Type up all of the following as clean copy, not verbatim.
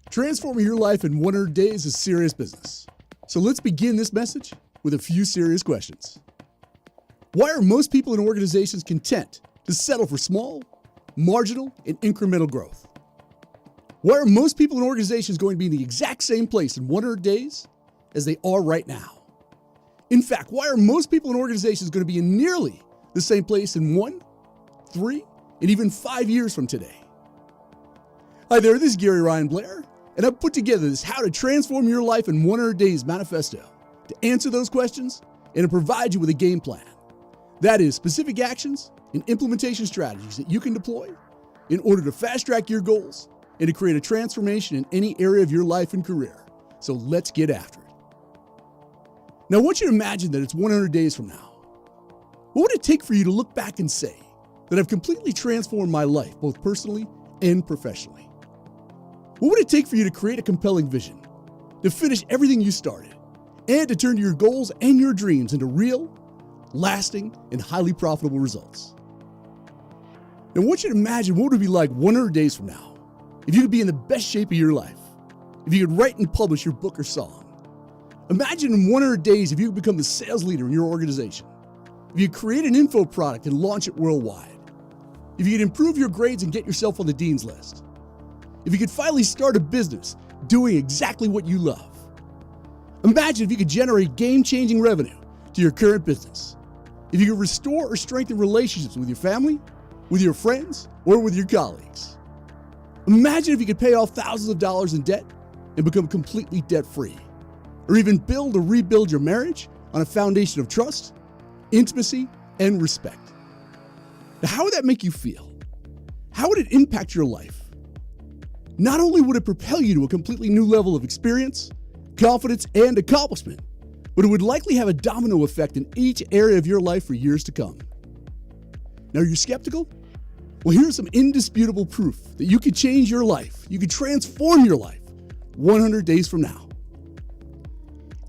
Transforming your life in 100 days is serious business. So let's begin this message with a few serious questions. Why are most people in organizations content to settle for small, marginal, and incremental growth? Why are most people in organizations going to be in the exact same place in 100 days as they are right now? In fact, why are most people in organizations going to be in nearly the same place in 1, 3, and even 5 years from today? Hi there, this is Gary Ryan Blair, and I've put together this How to Transform Your Life in 100 Days manifesto to answer those questions and to provide you with a game plan. That is, specific actions and implementation strategies that you can deploy in order to fast track your goals and to create a transformation in any area of your life and career. So let's get after it. Now, I want you to imagine that it's 100 days from now. What would it take for you to look back and say that I've completely transformed my life, both personally and professionally? What would it take for you to create a compelling vision, to finish everything you started, and to turn your goals and your dreams into real, lasting, and highly profitable results? Now, I want you to imagine what it would be like 100 days from now if you could be in the best shape of your life, if you could write and publish your book or song. Imagine in 100 days if you could become the sales leader in your organization, if you could create an info product and launch it worldwide, if you could improve your grades and get yourself on the dean's list, if you could finally start a business doing exactly what you love. Imagine if you could generate game-changing revenue to your current business, if you could restore or strengthen relationships with your family, with your friends, or with your colleagues. Imagine if you could pay off thousands of dollars in debt and become completely debt-free, or even build or rebuild your marriage on a foundation of trust, intimacy, and respect. Now, how would that make you feel? How would it impact your life? Not only would it propel you to a completely new level of experience, confidence, and accomplishment, but it would likely have a domino effect in each area of your life for years to come. Now, you're skeptical? Well, here's some indisputable proof that you could change your life, you could transform your life 100 days from now.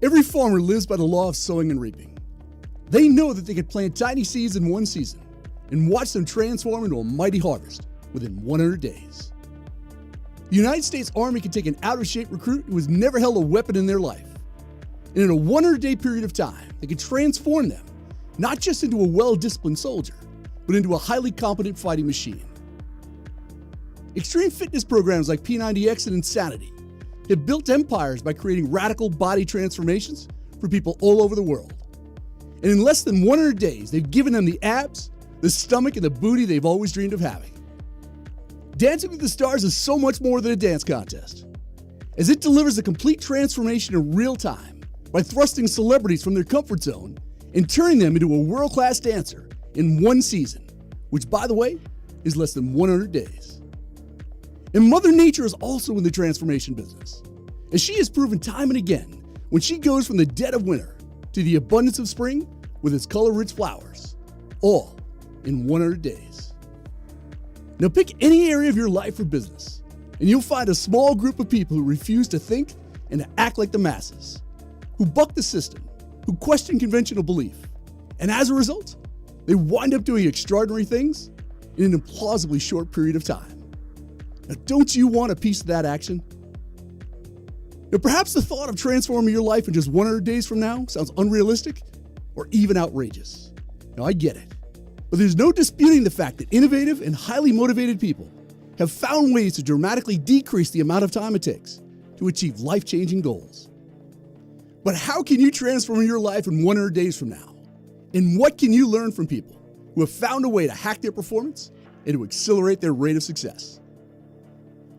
Every farmer lives by the law of sowing and reaping. They know that they could plant tiny seeds in one season and watch them transform into a mighty harvest within 100 days. The United States Army can take an out-of-shape recruit who has never held a weapon in their life, and in a 100-day period of time, they can transform them not just into a well-disciplined soldier, but into a highly competent fighting machine. Extreme fitness programs like P90X and Insanity have built empires by creating radical body transformations for people all over the world. And in less than 100 days, they've given them the abs, the stomach, and the booty they've always dreamed of having. Dancing with the Stars is so much more than a dance contest, as it delivers a complete transformation in real time by thrusting celebrities from their comfort zone and turning them into a world-class dancer in one season, which, by the way, is less than 100 days. And Mother Nature is also in the transformation business, as she has proven time and again when she goes from the dead of winter to the abundance of spring with its color-rich flowers, all in 100 days. Now pick any area of your life or business, and you'll find a small group of people who refuse to think and to act like the masses, who buck the system, who question conventional belief, and as a result, they wind up doing extraordinary things in an implausibly short period of time. Now, don't you want a piece of that action? Now, perhaps the thought of transforming your life in just 100 days from now sounds unrealistic or even outrageous. Now, I get it. But there's no disputing the fact that innovative and highly motivated people have found ways to dramatically decrease the amount of time it takes to achieve life-changing goals. But how can you transform your life in 100 days from now? And what can you learn from people who have found a way to hack their performance and to accelerate their rate of success?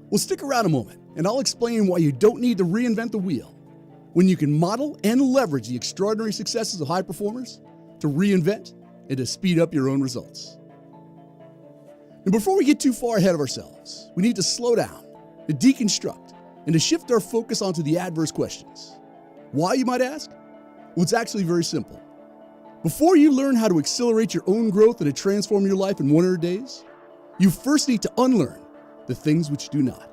Well, stick around a moment, and I'll explain why you don't need to reinvent the wheel when you can model and leverage the extraordinary successes of high performers to reinvent and to speed up your own results. And before we get too far ahead of ourselves, we need to slow down, to deconstruct, and to shift our focus onto the adverse questions. Why, you might ask? Well, it's actually very simple. Before you learn how to accelerate your own growth and to transform your life in 100 days, you first need to unlearn the things which do not.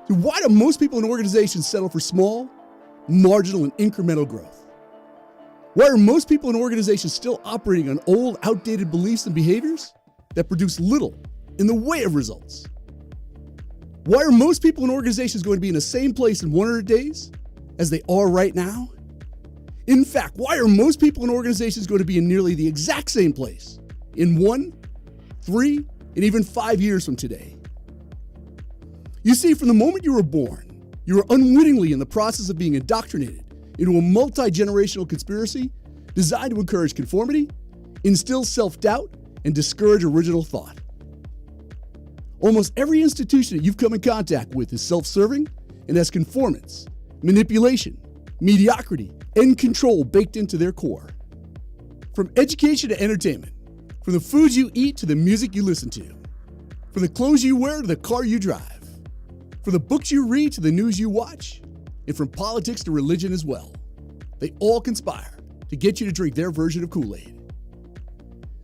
So why do most people in organizations settle for small, marginal, and incremental growth? Why are most people in organizations still operating on old, outdated beliefs and behaviors that produce little in the way of results? Why are most people in organizations going to be in the same place in 100 days as they are right now? In fact, why are most people in organizations going to be in nearly the exact same place in 1, 3, and even 5 years from today? You see, from the moment you were born, you were unwittingly in the process of being indoctrinated into a multi-generational conspiracy designed to encourage conformity, instill self-doubt, and discourage original thought. Almost every institution that you've come in contact with is self-serving and has conformance, manipulation, mediocrity, and control baked into their core. From education to entertainment, from the foods you eat to the music you listen to, from the clothes you wear to the car you drive, from the books you read to the news you watch, and from politics to religion as well, they all conspire to get you to drink their version of Kool-Aid.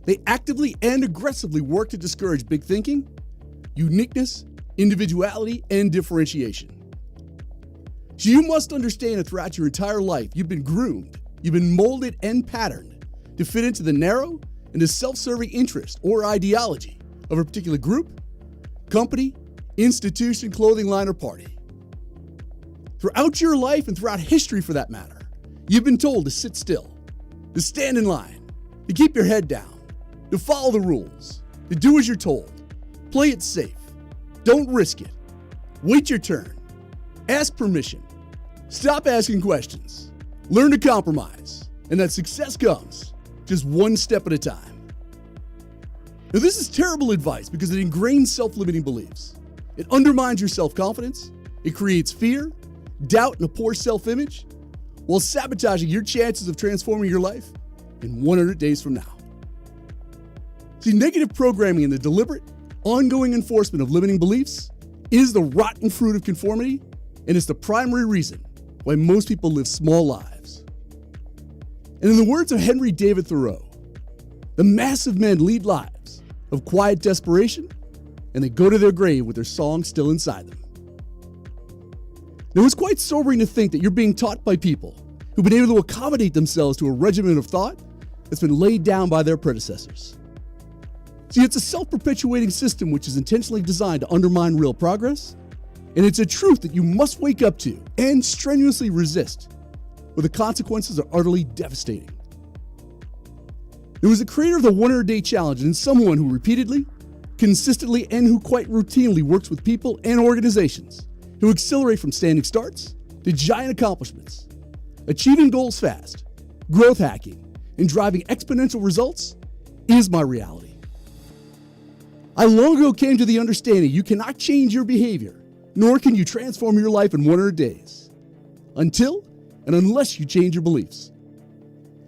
They actively and aggressively work to discourage big thinking, uniqueness, individuality, and differentiation. So you must understand that throughout your entire life, you've been groomed, you've been molded and patterned to fit into the narrow and the self-serving interest or ideology of a particular group, company, institution, clothing line, or party. Throughout your life and throughout history for that matter, you've been told to sit still, to stand in line, to keep your head down, to follow the rules, to do as you're told, play it safe, don't risk it, wait your turn, ask permission, stop asking questions, learn to compromise, and that success comes just one step at a time. Now, this is terrible advice because it ingrains self-limiting beliefs. It undermines your self-confidence, it creates fear, doubt, and a poor self-image, while sabotaging your chances of transforming your life in 100 days from now. See, negative programming and the deliberate, ongoing enforcement of limiting beliefs is the rotten fruit of conformity, and it's the primary reason why most people live small lives. And in the words of Henry David Thoreau, the massive men lead lives of quiet desperation, and they go to their grave with their song still inside them. Now, it's quite sobering to think that you're being taught by people who've been able to accommodate themselves to a regimen of thought that's been laid down by their predecessors. See, it's a self-perpetuating system which is intentionally designed to undermine real progress, and it's a truth that you must wake up to and strenuously resist, where the consequences are utterly devastating. There was the creator of the 100-Day Challenge and someone who repeatedly, consistently, and who quite routinely works with people and organizations who accelerate from standing starts to giant accomplishments, achieving goals fast, growth hacking, and driving exponential results is my reality. I long ago came to the understanding you cannot change your behavior, nor can you transform your life in 100 days, until and unless you change your beliefs.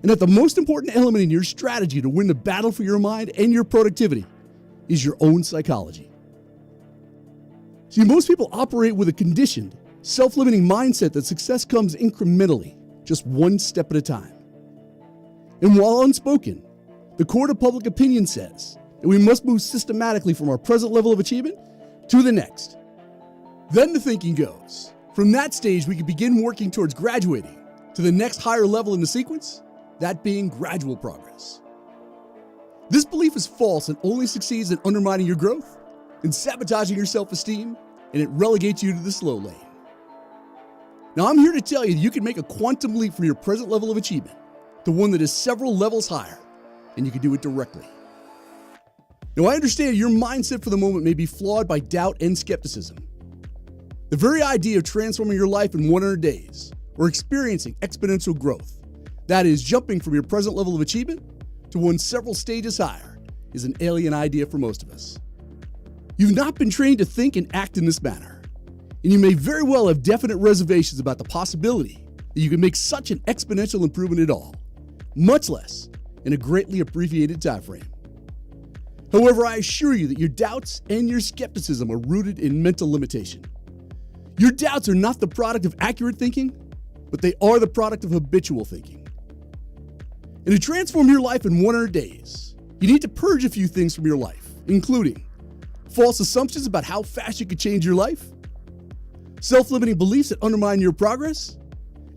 And that the most important element in your strategy to win the battle for your mind and your productivity is your own psychology. See, most people operate with a conditioned, self-limiting mindset that success comes incrementally, just one step at a time. And while unspoken, the court of public opinion says that we must move systematically from our present level of achievement to the next. Then the thinking goes, from that stage we can begin working towards graduating to the next higher level in the sequence, that being gradual progress. This belief is false and only succeeds in undermining your growth, in sabotaging your self-esteem, and it relegates you to the slow lane. Now, I'm here to tell you that you can make a quantum leap from your present level of achievement to one that is several levels higher, and you can do it directly. Now, I understand your mindset for the moment may be flawed by doubt and skepticism. The very idea of transforming your life in 100 days or experiencing exponential growth, that is, jumping from your present level of achievement to one several stages higher, is an alien idea for most of us. You've not been trained to think and act in this manner, and you may very well have definite reservations about the possibility that you can make such an exponential improvement at all, much less in a greatly abbreviated time frame. However, I assure you that your doubts and your skepticism are rooted in mental limitation. Your doubts are not the product of accurate thinking, but they are the product of habitual thinking. And to transform your life in 100 days, you need to purge a few things from your life, including false assumptions about how fast you could change your life, self-limiting beliefs that undermine your progress,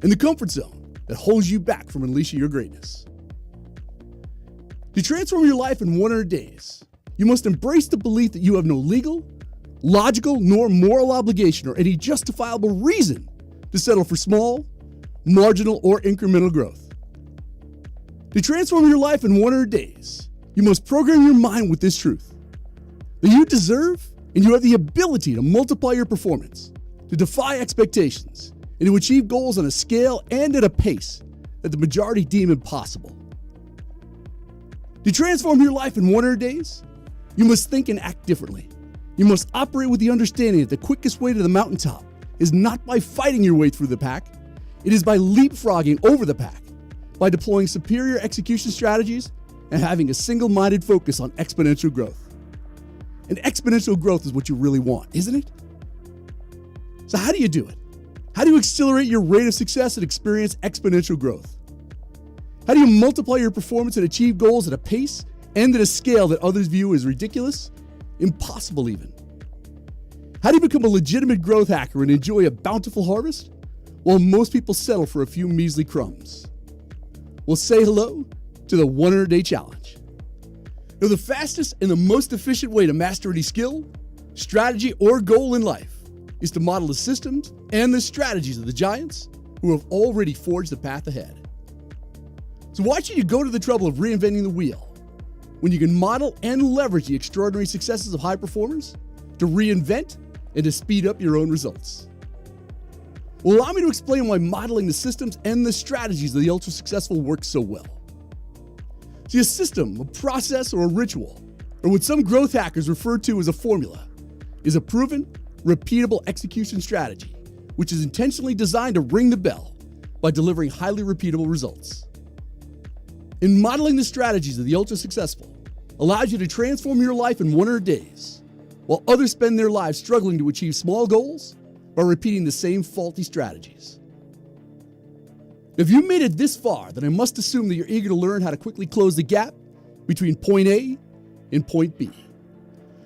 and the comfort zone that holds you back from unleashing your greatness. To transform your life in 100 days, you must embrace the belief that you have no legal, logical nor moral obligation or any justifiable reason to settle for small, marginal, or incremental growth. To transform your life in 100 days, you must program your mind with this truth: that you deserve and you have the ability to multiply your performance, to defy expectations, and to achieve goals on a scale and at a pace that the majority deem impossible. To transform your life in 100 days, you must think and act differently. You must operate with the understanding that the quickest way to the mountaintop is not by fighting your way through the pack, it is by leapfrogging over the pack, by deploying superior execution strategies and having a single-minded focus on exponential growth. And exponential growth is what you really want, isn't it? So how do you do it? How do you accelerate your rate of success and experience exponential growth? How do you multiply your performance and achieve goals at a pace and at a scale that others view as ridiculous? Impossible even. How do you become a legitimate growth hacker and enjoy a bountiful harvest while most people settle for a few measly crumbs? Well, say hello to the 100-Day Challenge. Now, the fastest and the most efficient way to master any skill, strategy, or goal in life is to model the systems and the strategies of the giants who have already forged the path ahead. So why should you go to the trouble of reinventing the wheel when you can model and leverage the extraordinary successes of high performers to reinvent and to speed up your own results? Well, allow me to explain why modeling the systems and the strategies of the ultra-successful works so well. See, a system, a process, or a ritual, or what some growth hackers refer to as a formula, is a proven, repeatable execution strategy, which is intentionally designed to ring the bell by delivering highly repeatable results. In modeling the strategies of the ultra-successful allows you to transform your life in 100 days, while others spend their lives struggling to achieve small goals by repeating the same faulty strategies. If you made it this far, then I must assume that you're eager to learn how to quickly close the gap between point A and point B.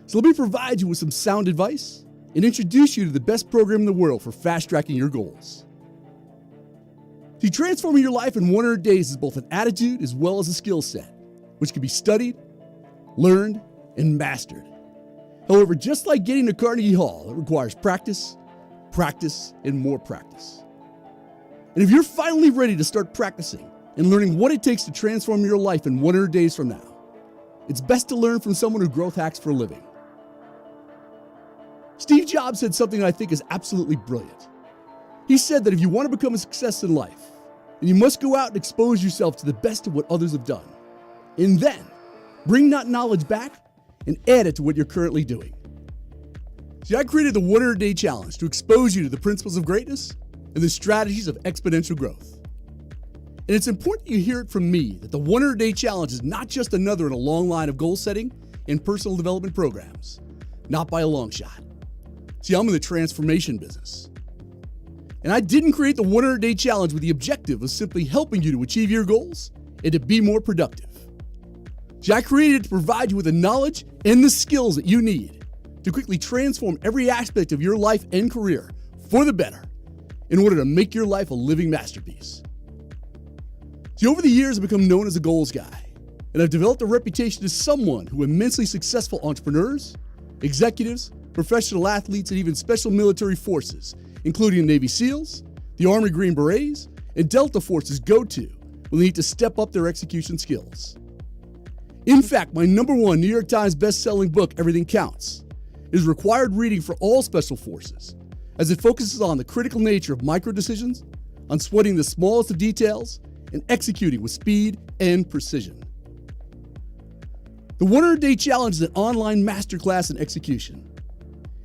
So let me provide you with some sound advice and introduce you to the best program in the world for fast-tracking your goals. See, transforming your life in 100 days is both an attitude as well as a skill set, which can be studied, learned, and mastered. However, just like getting to Carnegie Hall, it requires practice, practice, and more practice. And if you're finally ready to start practicing and learning what it takes to transform your life in 100 days from now, it's best to learn from someone who growth hacks for a living. Steve Jobs said something that I think is absolutely brilliant. He said that if you want to become a success in life, then you must go out and expose yourself to the best of what others have done. And then bring that knowledge back and add it to what you're currently doing. See, I created the 100-Day Challenge to expose you to the principles of greatness and the strategies of exponential growth. And it's important you hear it from me that the 100-Day Challenge is not just another in a long line of goal setting and personal development programs. Not by a long shot. See, I'm in the transformation business. And I didn't create the 100-Day Challenge with the objective of simply helping you to achieve your goals and to be more productive. See, I created it to provide you with the knowledge and the skills that you need to quickly transform every aspect of your life and career for the better in order to make your life a living masterpiece. See, over the years, I've become known as a goals guy, and I've developed a reputation as someone who immensely successful entrepreneurs, executives, professional athletes, and even special military forces, including Navy SEALs, the Army Green Berets, and Delta Forces go to when they need to step up their execution skills. In fact, my #1 New York Times best-selling book, Everything Counts, is required reading for all special forces, as it focuses on the critical nature of micro-decisions, on sweating the smallest of details, and executing with speed and precision. The 100-Day Challenge is an online masterclass in execution.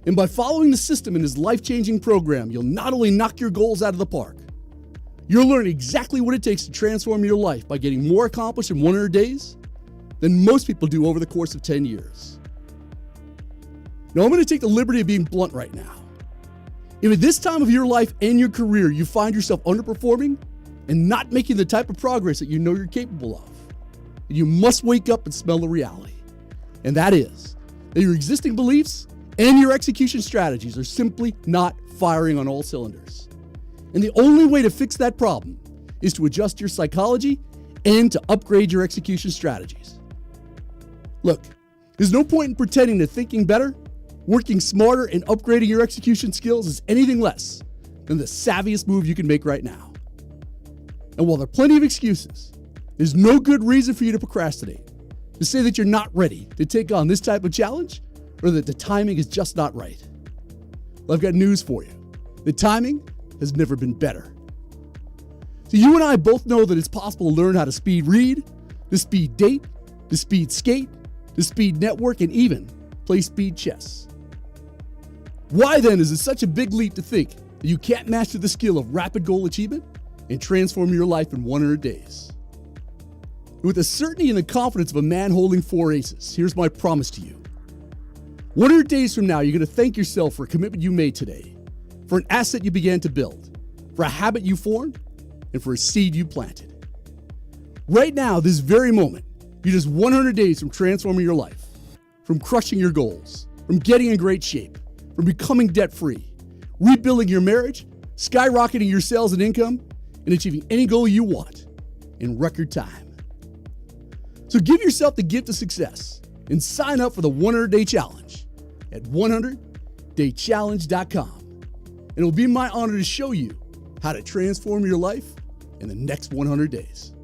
And by following the system in this life-changing program, you'll not only knock your goals out of the park, you'll learn exactly what it takes to transform your life by getting more accomplished in 100 days than most people do over the course of 10 years. Now, I'm going to take the liberty of being blunt right now. If at this time of your life and your career you find yourself underperforming and not making the type of progress that you know you're capable of, you must wake up and smell the reality. And that is that your existing beliefs and your execution strategies are simply not firing on all cylinders. And the only way to fix that problem is to adjust your psychology and to upgrade your execution strategies. Look, there's no point in pretending that thinking better Working smarter and upgrading your execution skills is anything less than the savviest move you can make right now. And while there are plenty of excuses, there's no good reason for you to procrastinate, to say that you're not ready to take on this type of challenge or that the timing is just not right. Well, I've got news for you. The timing has never been better. So you and I both know that it's possible to learn how to speed read, to speed date, to speed skate, to speed network, and even play speed chess. Why then is it such a big leap to think that you can't master the skill of rapid goal achievement and transform your life in 100 days? With the certainty and the confidence of a man holding 4 aces, here's my promise to you. 100 days from now, you're going to thank yourself for a commitment you made today, for an asset you began to build, for a habit you formed, and for a seed you planted. Right now, this very moment, you're just 100 days from transforming your life, from crushing your goals, from getting in great shape, from becoming debt-free, rebuilding your marriage, skyrocketing your sales and income, and achieving any goal you want in record time. So give yourself the gift of success and sign up for the 100-Day Challenge at 100daychallenge.com. And it will be my honor to show you how to transform your life in the next 100 days.